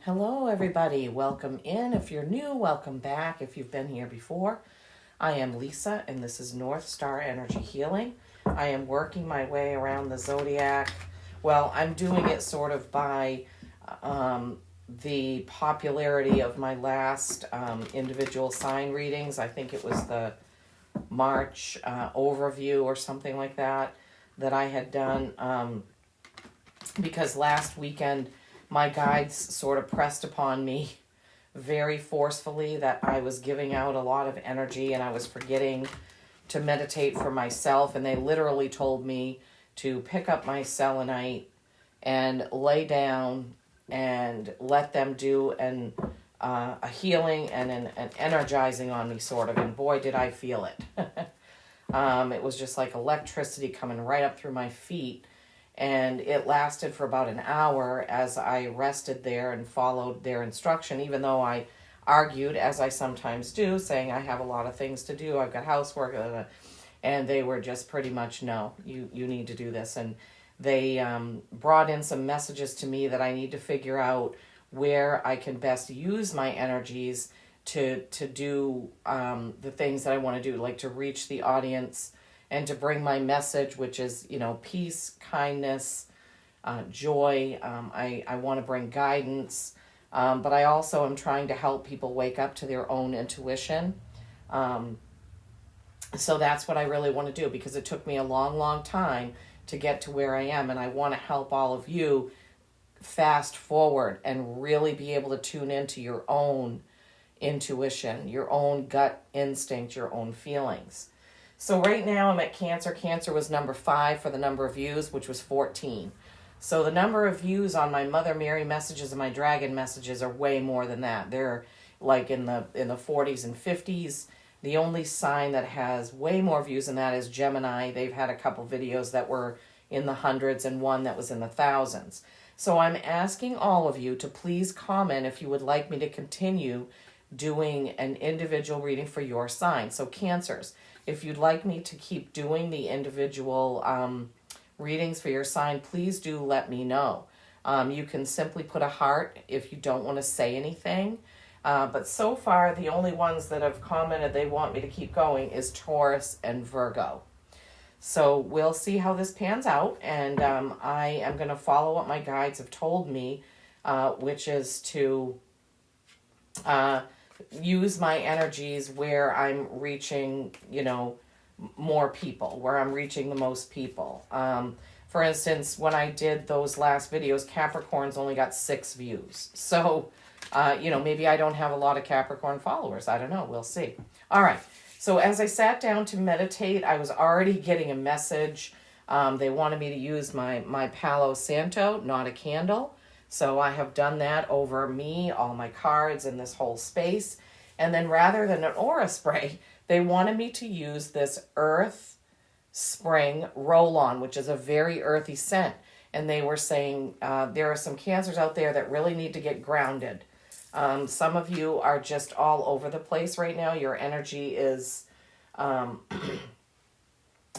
Hello, everybody. Welcome in. If you're new, welcome back. If you've been here before, I am Lisa, and this is North Star Energy Healing. I am working my way around the zodiac. Well, I'm doing it sort of by the popularity of my last individual sign readings. I think it was the March overview or something like that I had done because last weekend my guides sort of pressed upon me very forcefully that I was giving out a lot of energy and I was forgetting to meditate for myself, and they literally told me to pick up my selenite and lay down and let them do a healing and an energizing on me, sort of, and boy did I feel it. It was just like electricity coming right up through my feet. And it lasted for about an hour as I rested there and followed their instruction, even though I argued, as I sometimes do, saying I have a lot of things to do, I've got housework, and they were just pretty much, no, you need to do this. And they brought in some messages to me that I need to figure out where I can best use my energies to do the things that I want to do, like to reach the audience and to bring my message, which is, peace, kindness, joy. I want to bring guidance, but I also am trying to help people wake up to their own intuition. So that's what I really want to do, because it took me a long, long time to get to where I am, and I want to help all of you fast forward and really be able to tune into your own intuition, your own gut instinct, your own feelings. So right now I'm at Cancer. Cancer was number 5 for the number of views, which was 14. So the number of views on my Mother Mary messages and my Dragon messages are way more than that. They're like in the 40s and 50s. The only sign that has way more views than that is Gemini. They've had a couple videos that were in the hundreds and one that was in the thousands. So I'm asking all of you to please comment if you would like me to continue doing an individual reading for your sign. So Cancers, if you'd like me to keep doing the individual readings for your sign, please do let me know. You can simply put a heart if you don't want to say anything. But so far, the only ones that have commented they want me to keep going is Taurus and Virgo. So we'll see how this pans out, and I am going to follow what my guides have told me, which is to use my energies where I'm reaching, more people, where I'm reaching the most people. For instance, when I did those last videos, Capricorns only got 6 views. So, maybe I don't have a lot of Capricorn followers. I don't know. We'll see. All right. So as I sat down to meditate, I was already getting a message. They wanted me to use my Palo Santo, not a candle. So I have done that over me, all my cards, and this whole space. And then rather than an aura spray, they wanted me to use this Earth Spring Roll-On, which is a very earthy scent. And they were saying there are some Cancers out there that really need to get grounded. Some of you are just all over the place right now. Your energy is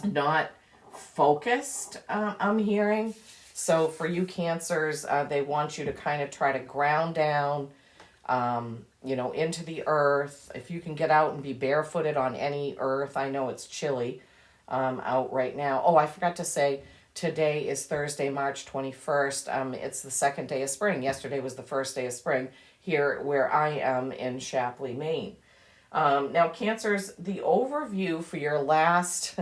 not focused, I'm hearing. So for you Cancers, they want you to kind of try to ground down, into the earth. If you can get out and be barefooted on any earth. I know it's chilly out right now. Oh, I forgot to say, today is Thursday, March 21st. It's the second day of spring. Yesterday was the first day of spring here where I am in Shapley, Maine. Now, Cancers, the overview for your last...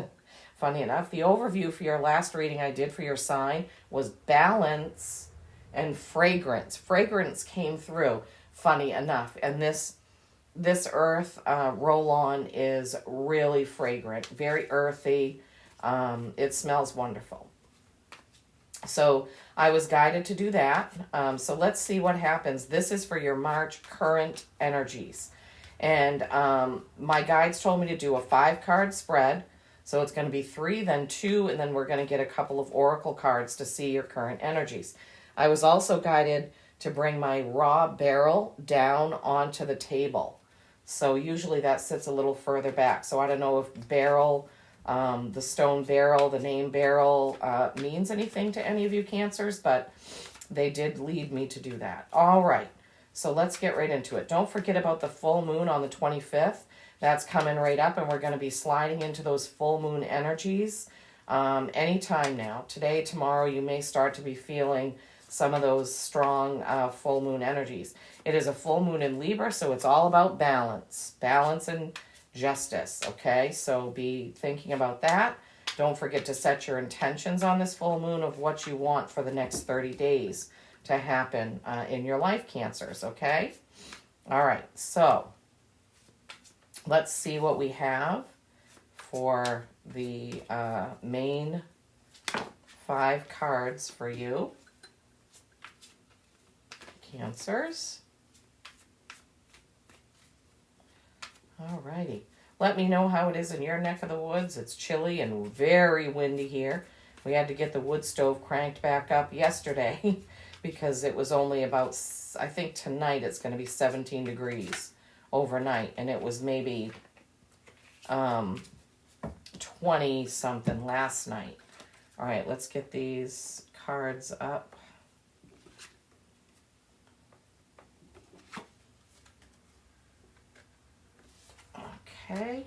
Funny enough, the overview for your last reading I did for your sign was balance and fragrance. Fragrance came through, funny enough. And this earth roll-on is really fragrant, very earthy. It smells wonderful. So I was guided to do that. So let's see what happens. This is for your March current energies. And my guides told me to do a 5-card spread. So it's going to be 3, then 2, and then we're going to get a couple of oracle cards to see your current energies. I was also guided to bring my raw barrel down onto the table. So usually that sits a little further back. So I don't know if barrel, the stone barrel, the name barrel means anything to any of you Cancers, but they did lead me to do that. All right. So let's get right into it. Don't forget about the full moon on the 25th. That's coming right up, and we're going to be sliding into those full moon energies anytime now. Today, tomorrow, you may start to be feeling some of those strong full moon energies. It is a full moon in Libra, so it's all about balance and justice, okay? So be thinking about that. Don't forget to set your intentions on this full moon of what you want for the next 30 days to happen in your life, Cancers, okay? All right, so let's see what we have for the main 5 cards for you, Cancers. All righty. Let me know how it is in your neck of the woods. It's chilly and very windy here. We had to get the wood stove cranked back up yesterday because it was only about, I think tonight it's going to be 17 degrees overnight. And it was maybe 20 something last night. All right, let's get these cards up. Okay.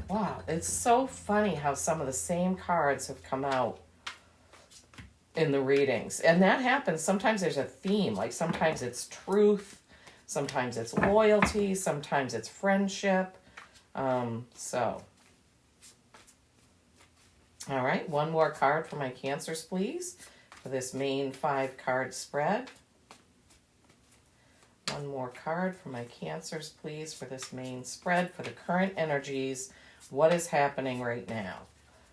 Wow, it's so funny how some of the same cards have come out in the readings. And that happens. Sometimes there's a theme. Like sometimes it's truth. Sometimes it's loyalty. Sometimes it's friendship. So. All right, one more card for my Cancers, please, for this main 5-card spread. One more card for my Cancers, please, for this main spread for the current energies. What is happening right now?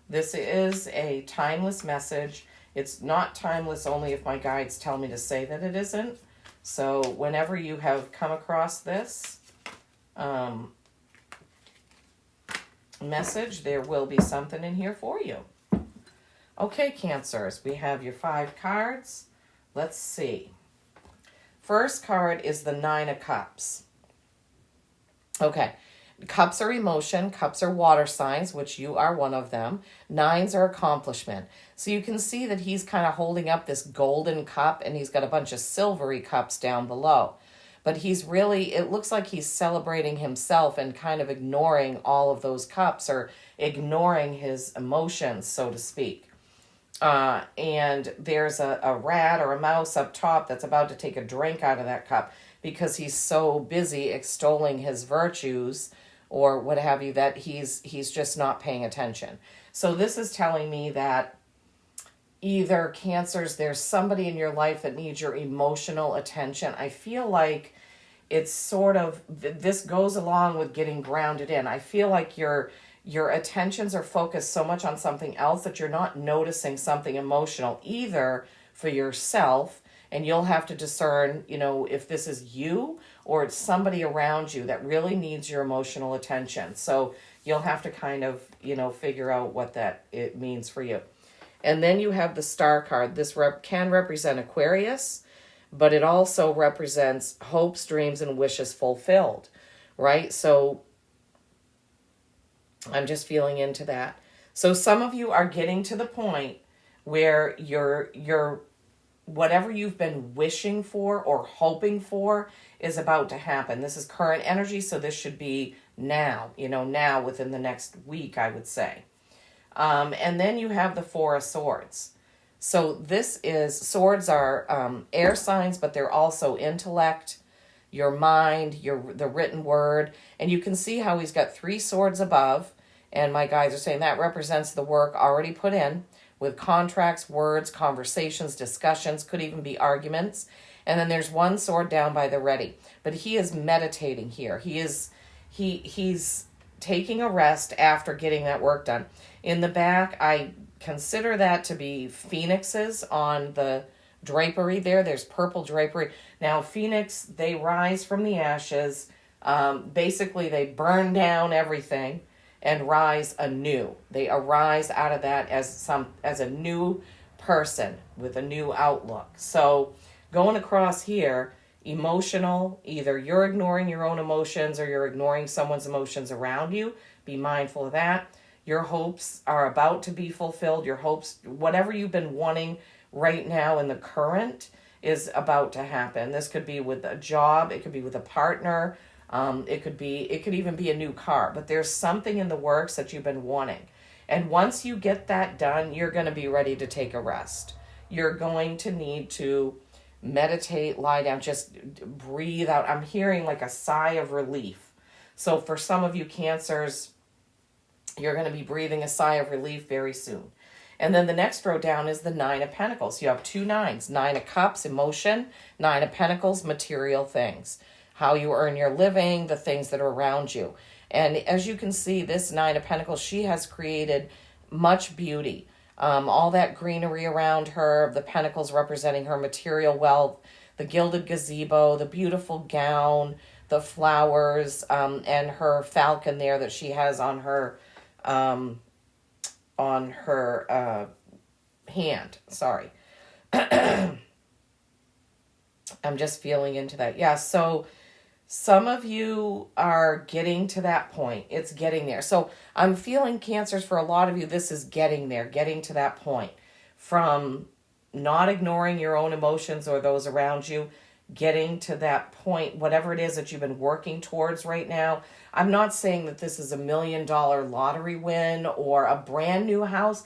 This is a timeless message. It's not timeless only if my guides tell me to say that it isn't. So whenever you have come across this message, there will be something in here for you. Okay, Cancers, we have your 5 cards. Let's see. First card is the 9 of Cups. Okay, cups are emotion, cups are water signs, which you are one of them. 9s are accomplishment. So you can see that he's kind of holding up this golden cup and he's got a bunch of silvery cups down below. But he's really, it looks like he's celebrating himself and kind of ignoring all of those cups or ignoring his emotions, so to speak. And there's a rat or a mouse up top that's about to take a drink out of that cup because he's so busy extolling his virtues or what have you that he's just not paying attention. So this is telling me that either Cancers, there's somebody in your life that needs your emotional attention. I feel like it's sort of, this goes along with getting grounded in. I feel like your attentions are focused so much on something else that you're not noticing something emotional either for yourself, and you'll have to discern, if this is you or it's somebody around you that really needs your emotional attention. So you'll have to kind of, figure out what it means for you. And then you have the Star card. This can represent Aquarius, but it also represents hopes, dreams, and wishes fulfilled, right? So I'm just feeling into that. So some of you are getting to the point where you're whatever you've been wishing for or hoping for is about to happen. This is current energy, so this should be now, now within the next week, I would say. And then you have the 4 of Swords. So this is, swords are air signs, but they're also intellect, your mind, the written word. And you can see how he's got 3 swords above. And my guides are saying that represents the work already put in with contracts, words, conversations, discussions, could even be arguments. And then there's 1 sword down by the ready. But he is meditating here. He's taking a rest after getting that work done. In the back, I consider that to be phoenixes on the drapery there. There's purple drapery. Now, phoenix, they rise from the ashes. Basically, they burn down everything and rise anew. They arise out of that as a new person with a new outlook. So going across here, emotional, either you're ignoring your own emotions or you're ignoring someone's emotions around you. Be mindful of that. Your hopes are about to be fulfilled. Your hopes, whatever you've been wanting right now in the current, is about to happen. This could be with a job. It could be with a partner. It could even be a new car, but there's something in the works that you've been wanting. And once you get that done, you're going to be ready to take a rest. You're going to need to meditate, lie down, just breathe out. I'm hearing like a sigh of relief. So for some of you Cancers, you're going to be breathing a sigh of relief very soon. And then the next row down is the Nine of Pentacles. You have two nines, Nine of Cups, emotion, Nine of Pentacles, material things, how you earn your living, the things that are around you. And as you can see, this Nine of Pentacles, she has created much beauty. All that greenery around her, the pentacles representing her material wealth, the gilded gazebo, the beautiful gown, the flowers, and her falcon there that she has on her hand. Sorry. I'm just feeling into that. Yeah, so some of you are getting to that point. It's getting there. So I'm feeling Cancers, for a lot of you, this is getting there, getting to that point. From not ignoring your own emotions or those around you, getting to that point, whatever it is that you've been working towards right now. I'm not saying that this is $1 million lottery win or a brand new house.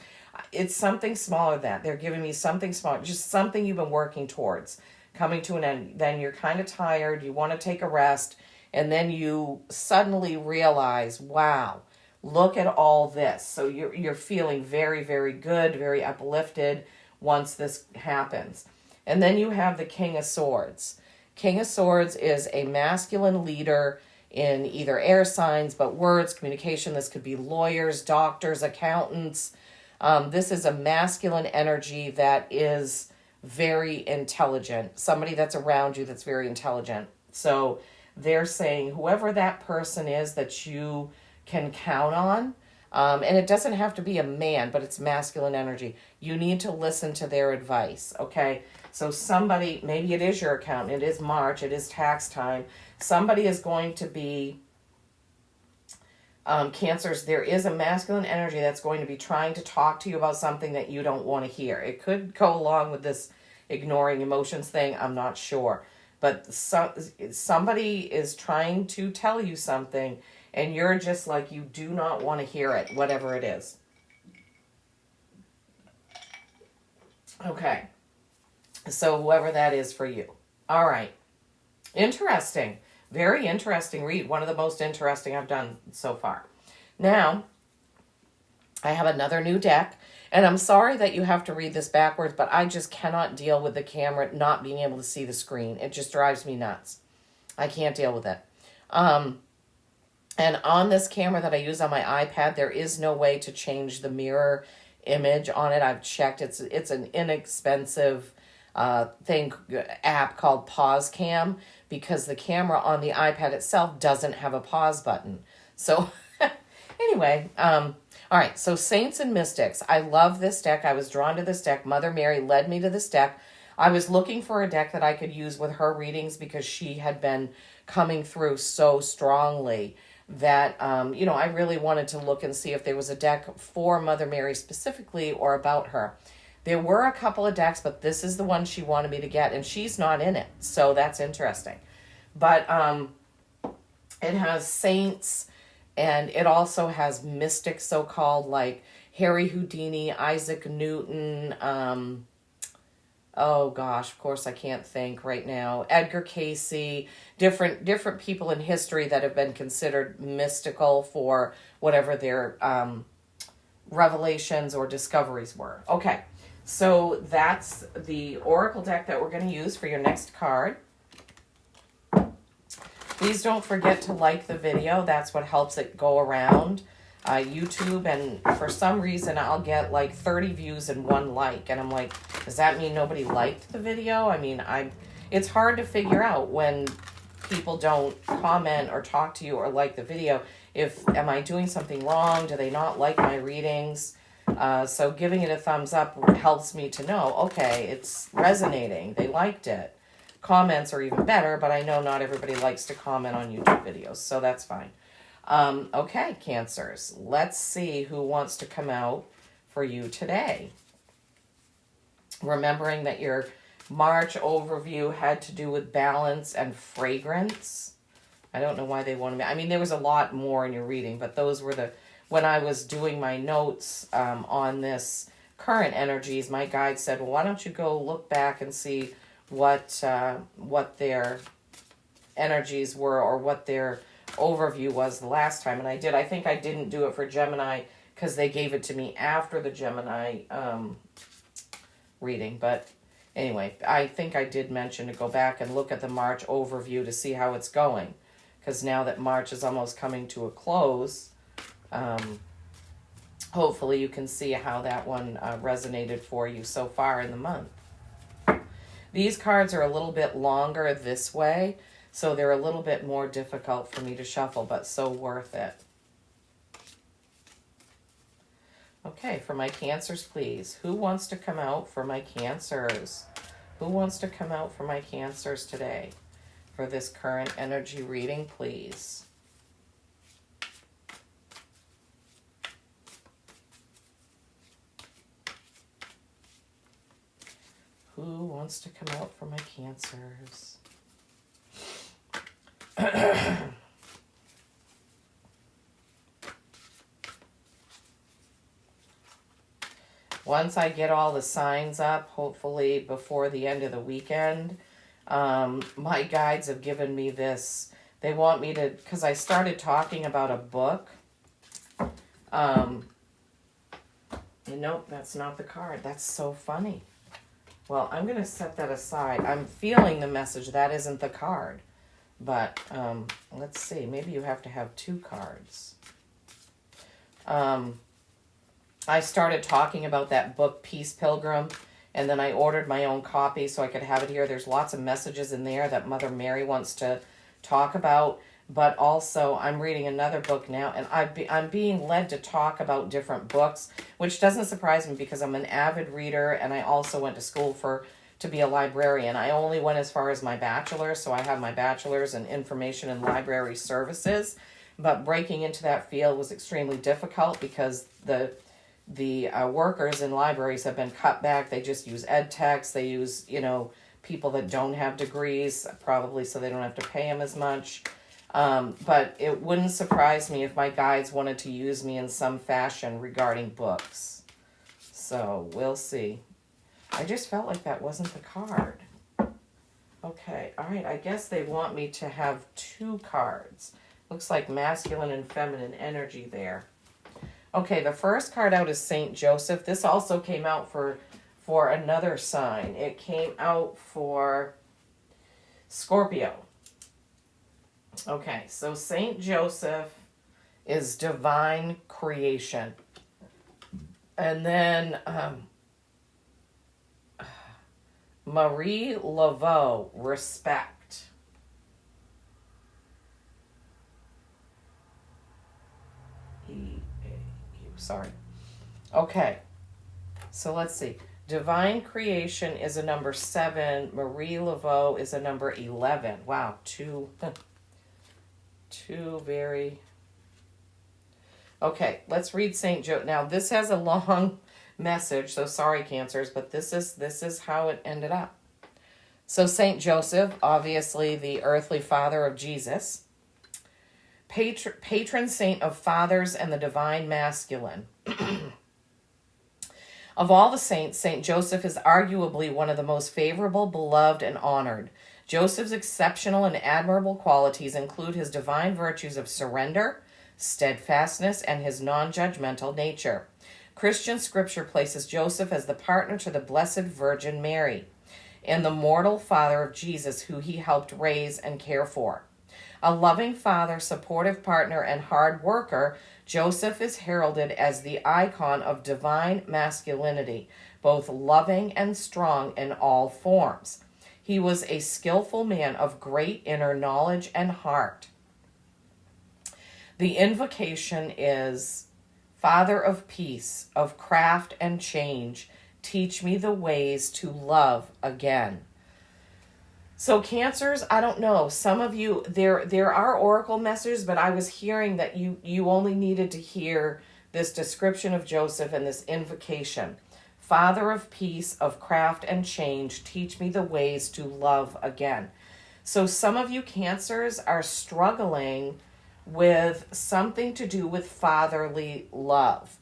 It's something smaller than that. They're giving me something small, just something you've been working towards, coming to an end. Then you're kind of tired, you want to take a rest, and then you suddenly realize, wow, look at all this. So you're feeling very, very good, very uplifted once this happens. And then you have the King of Swords. King of Swords is a masculine leader in either air signs, but words, communication. This could be lawyers, doctors, accountants. This is a masculine energy that is very intelligent. Somebody that's around you that's very intelligent. So they're saying whoever that person is that you can count on, and it doesn't have to be a man, but it's masculine energy. You need to listen to their advice, okay? So somebody, maybe it is your accountant, it is March, it is tax time. Somebody is going to be, Cancers, there is a masculine energy that's going to be trying to talk to you about something that you don't want to hear. It could go along with this ignoring emotions thing, I'm not sure. But somebody is trying to tell you something, and you're just like, you do not want to hear it, whatever it is. Okay. So whoever that is for you. All right. Interesting. Very interesting read. One of the most interesting I've done so far. Now, I have another new deck. And I'm sorry that you have to read this backwards, but I just cannot deal with the camera not being able to see the screen. It just drives me nuts. I can't deal with it. And on this camera that I use on my iPad, there is no way to change the mirror image on it. I've checked. It's an inexpensive app called Pause Cam, because the camera on the iPad itself doesn't have a pause button. So anyway, all right. So Saints and Mystics. I love this deck. I was drawn to this deck. Mother Mary led me to this deck. I was looking for a deck that I could use with her readings because she had been coming through so strongly that, I really wanted to look and see if there was a deck for Mother Mary specifically or about her. There were a couple of decks, but this is the one she wanted me to get, and she's not in it, so that's interesting. But it has saints, and it also has mystics, so-called, like Harry Houdini, Isaac Newton, oh gosh, of course I can't think right now, Edgar Cayce, different people in history that have been considered mystical for whatever their revelations or discoveries were. Okay. So that's the Oracle deck that we're going to use for your next card. Please don't forget to like the video. That's what helps it go around YouTube. And for some reason, I'll get like 30 views and 1 like. And I'm like, does that mean nobody liked the video? I mean, it's hard to figure out when people don't comment or talk to you or like the video. Am I doing something wrong? Do they not like my readings? So giving it a thumbs up helps me to know, okay, it's resonating. They liked it. Comments are even better, but I know not everybody likes to comment on YouTube videos, so that's fine. Okay, Cancers, let's see who wants to come out for you today. Remembering that your March overview had to do with balance and fragrance. I don't know why they wanted me. I mean, there was a lot more in your reading, but those were when I was doing my notes on this current energies, my guide said, well, why don't you go look back and see what their energies were, or what their overview was the last time. And I did. I think I didn't do it for Gemini because they gave it to me after the Gemini reading. But anyway, I think I did mention to go back and look at the March overview to see how it's going. Because now that March is almost coming to a close, hopefully you can see how that one resonated for you so far in the month. These cards are a little bit longer this way, so they're a little bit more difficult for me to shuffle, but so worth it. Okay, for my Cancers, please. Who wants to come out for my Cancers? Who wants to come out for my Cancers today? For this current energy reading, please. Who wants to come out for my Cancers? Once I get all the signs up, hopefully before the end of the weekend, my guides have given me this. They want me to, because I started talking about a book. Nope, that's not the card. That's so funny. Well, I'm going to set that aside. I'm feeling the message. That isn't the card. But let's see. Maybe you have to have two cards. I started talking about that book, Peace Pilgrim, and then I ordered my own copy so I could have it here. There's lots of messages in there that Mother Mary wants to talk about. But also, I'm reading another book now, and I'm being led to talk about different books, which doesn't surprise me because I'm an avid reader, and I also went to school to be a librarian. I only went as far as my bachelor's, so I have my bachelor's in information and library services. But breaking into that field was extremely difficult because the workers in libraries have been cut back. They just use ed techs. They use, people that don't have degrees, probably so they don't have to pay them as much. But it wouldn't surprise me if my guides wanted to use me in some fashion regarding books. So we'll see. I just felt like that wasn't the card. Okay, all right. I guess they want me to have two cards. Looks like masculine and feminine energy there. Okay, the first card out is Saint Joseph. This also came out for another sign. It came out for Scorpio. Okay, so Saint Joseph is divine creation. And then Marie Liveauftritte, respect. Sorry. Okay, so let's see. Divine creation is a number 7. Marie Liveauftritte is a number 11. Wow, two very... Okay, let's read St. Joseph. Now, this has a long message, so sorry, Cancers, but this is how it ended up. So St. Joseph, obviously the earthly father of Jesus, patron saint of fathers and the divine masculine. Of all the saints, St. Joseph is arguably one of the most favorable, beloved, and honored. Joseph's exceptional and admirable qualities include his divine virtues of surrender, steadfastness, and his non-judgmental nature. Christian scripture places Joseph as the partner to the Blessed Virgin Mary and the mortal father of Jesus, who he helped raise and care for. A loving father, supportive partner, and hard worker, Joseph is heralded as the icon of divine masculinity, both loving and strong in all forms. He was a skillful man of great inner knowledge and heart. The invocation is, Father of peace, of craft and change, teach me the ways to love again. So Cancers, I don't know. Some of you, there are oracle messages, but I was hearing that you only needed to hear this description of Joseph and this invocation. Father of peace, of craft and change, teach me the ways to love again. So some of you Cancers are struggling with something to do with fatherly love,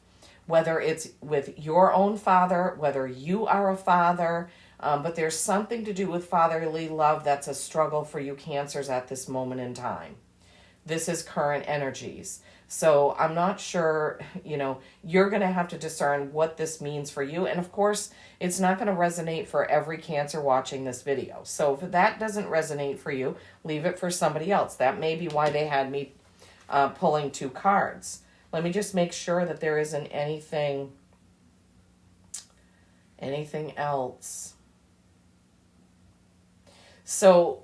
whether it's with your own father, whether you are a father, but there's something to do with fatherly love that's a struggle for you Cancers at this moment in time. This is current energies. So I'm not sure, you're going to have to discern what this means for you. And of course, it's not going to resonate for every Cancer watching this video. So if that doesn't resonate for you, leave it for somebody else. That may be why they had me pulling 2 cards. Let me just make sure that there isn't anything else. So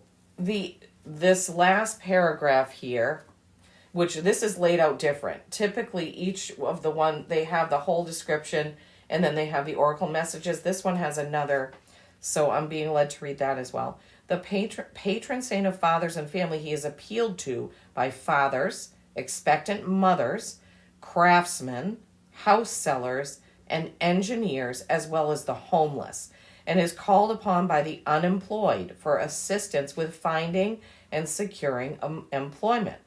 this last paragraph here, which this is laid out different. Typically, each of the one, they have the whole description, and then they have the oracle messages. This one has another, so I'm being led to read that as well. The patron saint of fathers and family, he is appealed to by fathers, expectant mothers, craftsmen, house sellers, and engineers, as well as the homeless, and is called upon by the unemployed for assistance with finding and securing employment.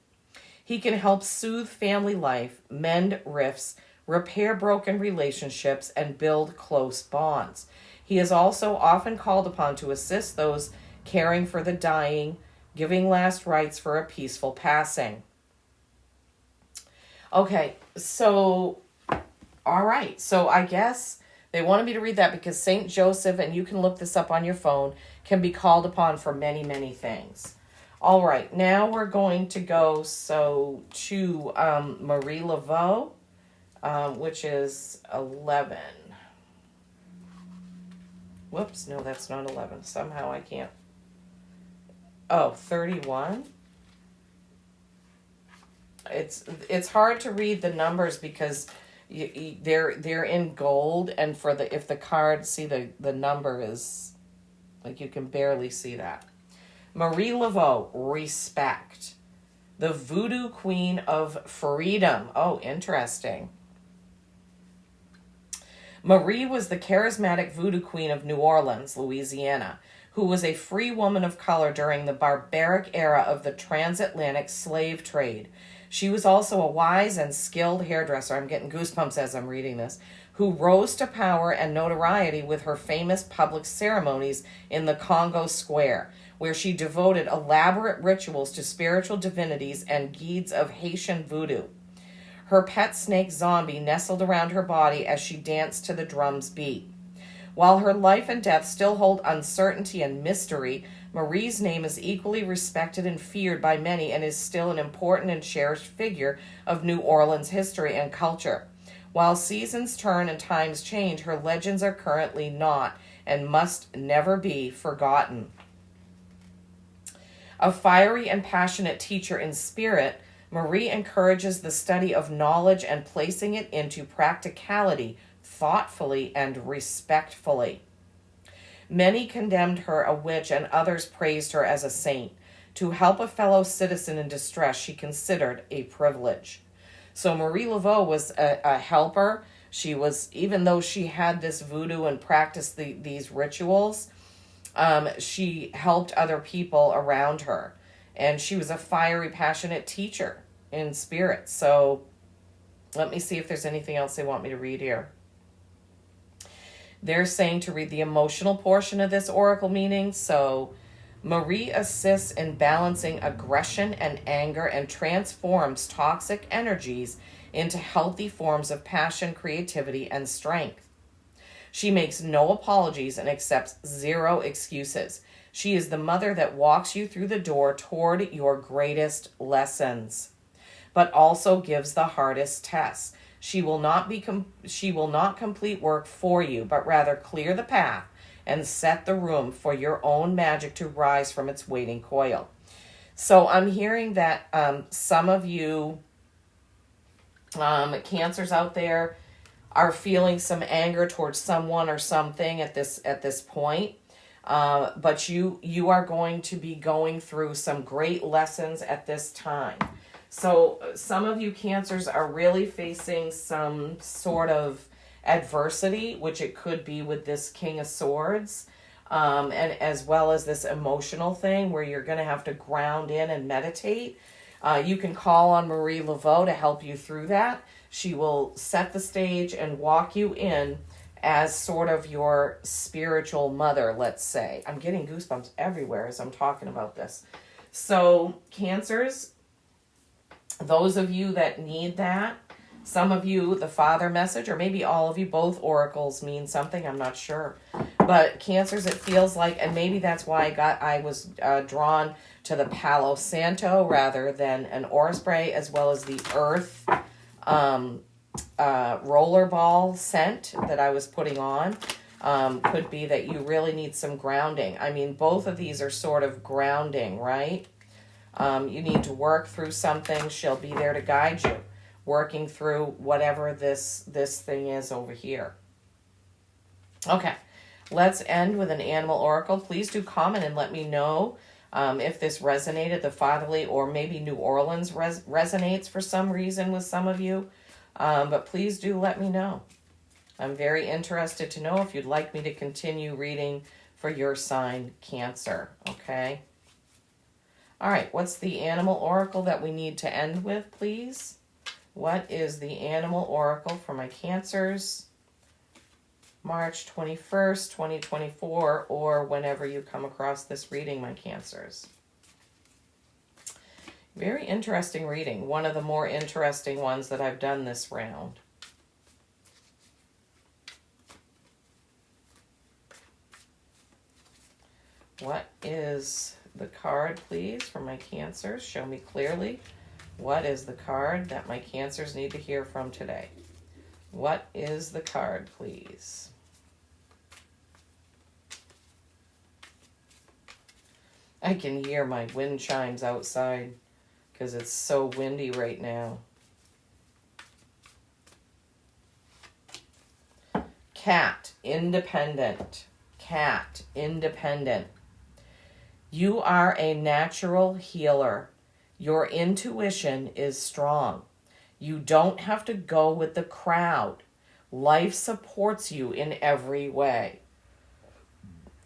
He can help soothe family life, mend rifts, repair broken relationships, and build close bonds. He is also often called upon to assist those caring for the dying, giving last rites for a peaceful passing. Okay, so, all right. So I guess they wanted me to read that because Saint Joseph, and you can look this up on your phone, can be called upon for many, many things. All right, now we're going to go to Marie Liveauftritte, which is 11. Whoops, no, that's not 11. Somehow I can't. Oh, 31. It's hard to read the numbers because they're in gold, and if the card, see the number is like you can barely see that. Marie Liveauftritte, respect. The voodoo queen of freedom. Oh, interesting. Marie was the charismatic voodoo queen of New Orleans, Louisiana, who was a free woman of color during the barbaric era of the transatlantic slave trade. She was also a wise and skilled hairdresser, I'm getting goosebumps as I'm reading this, who rose to power and notoriety with her famous public ceremonies in the Congo Square, where she devoted elaborate rituals to spiritual divinities and guides of Haitian voodoo. Her pet snake Zombie nestled around her body as she danced to the drum's beat. While her life and death still hold uncertainty and mystery, Marie's name is equally respected and feared by many and is still an important and cherished figure of New Orleans history and culture. While seasons turn and times change, her legends are currently not and must never be forgotten. A fiery and passionate teacher in spirit, Marie encourages the study of knowledge and placing it into practicality, thoughtfully and respectfully. Many condemned her a witch and others praised her as a saint. To help a fellow citizen in distress, she considered a privilege. So Marie Liveauftritte was a helper. She was, even though she had this voodoo and practiced these rituals, she helped other people around her. And she was a fiery, passionate teacher in spirit. So let me see if there's anything else they want me to read here. They're saying to read the emotional portion of this oracle meaning. So Marie assists in balancing aggression and anger and transforms toxic energies into healthy forms of passion, creativity, and strength. She makes no apologies and accepts zero excuses. She is the mother that walks you through the door toward your greatest lessons, but also gives the hardest tests. She will not complete work for you, but rather clear the path and set the room for your own magic to rise from its waiting coil. So I'm hearing that some of you Cancers out there are feeling some anger towards someone or something at this point. But you are going to be going through some great lessons at this time. So some of you Cancers are really facing some sort of adversity, which it could be with this King of Swords, and as well as this emotional thing where you're going to have to ground in and meditate. You can call on Marie Liveauftritte to help you through that. She will set the stage and walk you in as sort of your spiritual mother, let's say. I'm getting goosebumps everywhere as I'm talking about this. So, Cancers, those of you that need that, some of you, the Father message, or maybe all of you, both oracles mean something, I'm not sure. But Cancers, it feels like, and maybe that's why I was drawn to the Palo Santo rather than an aura spray, as well as the Earth rollerball scent that I was putting on. Could be that you really need some grounding. I mean, both of these are sort of grounding, right? You need to work through something. She'll be there to guide you, working through whatever this thing is over here. Okay, let's end with an animal oracle. Please do comment and let me know if this resonated, the fatherly, or maybe New Orleans resonates for some reason with some of you. But please do let me know. I'm very interested to know if you'd like me to continue reading for your sign, Cancer. Okay. All right. What's the animal oracle that we need to end with, please? What is the animal oracle for my Cancers? March 21st, 2024, or whenever you come across this reading, my Cancers. Very interesting reading. One of the more interesting ones that I've done this round. What is the card, please, for my Cancers? Show me clearly. What is the card that my Cancers need to hear from today? What is the card, please? I can hear my wind chimes outside because it's so windy right now. Cat, independent. Cat, independent. You are a natural healer. Your intuition is strong. You don't have to go with the crowd. Life supports you in every way.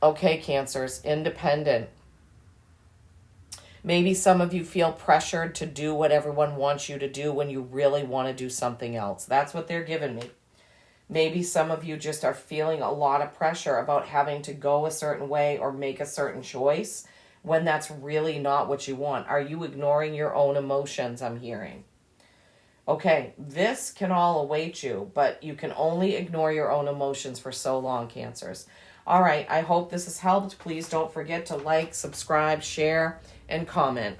Okay, Cancers, independent. Maybe some of you feel pressured to do what everyone wants you to do when you really want to do something else. That's what they're giving me. Maybe some of you just are feeling a lot of pressure about having to go a certain way or make a certain choice when that's really not what you want. Are you ignoring your own emotions, I'm hearing? Okay, this can all await you, but you can only ignore your own emotions for so long, Cancers. All right, I hope this has helped. Please don't forget to like, subscribe, share, and comment.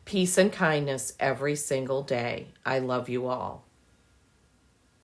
Peace and kindness every single day. I love you all.